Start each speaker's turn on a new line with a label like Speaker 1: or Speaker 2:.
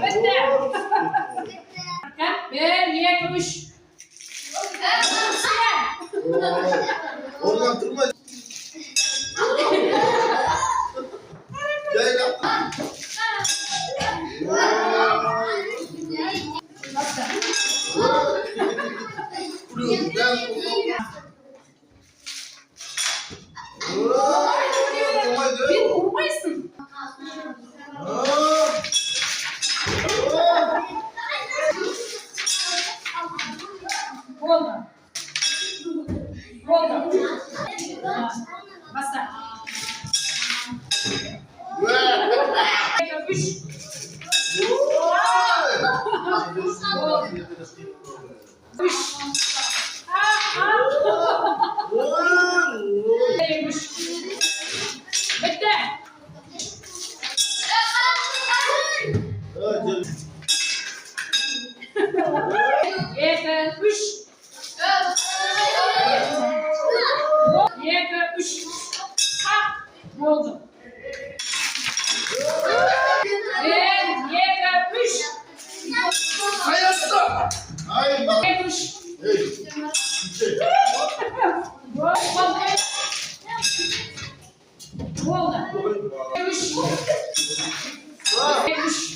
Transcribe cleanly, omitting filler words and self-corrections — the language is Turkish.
Speaker 1: Bitti. Bir, iki, üç.
Speaker 2: Oradan durma. Gel yaptım. Vuruyorum. Ben
Speaker 1: Bir vurmayısın. Oldu. Oldu. Basta. Üç. Üç. Üç. Bitti. İki, üç. İki, üç. Oldu. Bir, iki, üç.
Speaker 2: hayatta. Hayır bak.
Speaker 1: İki, üç.
Speaker 2: Hey.
Speaker 1: Oldu. Üç. Üç.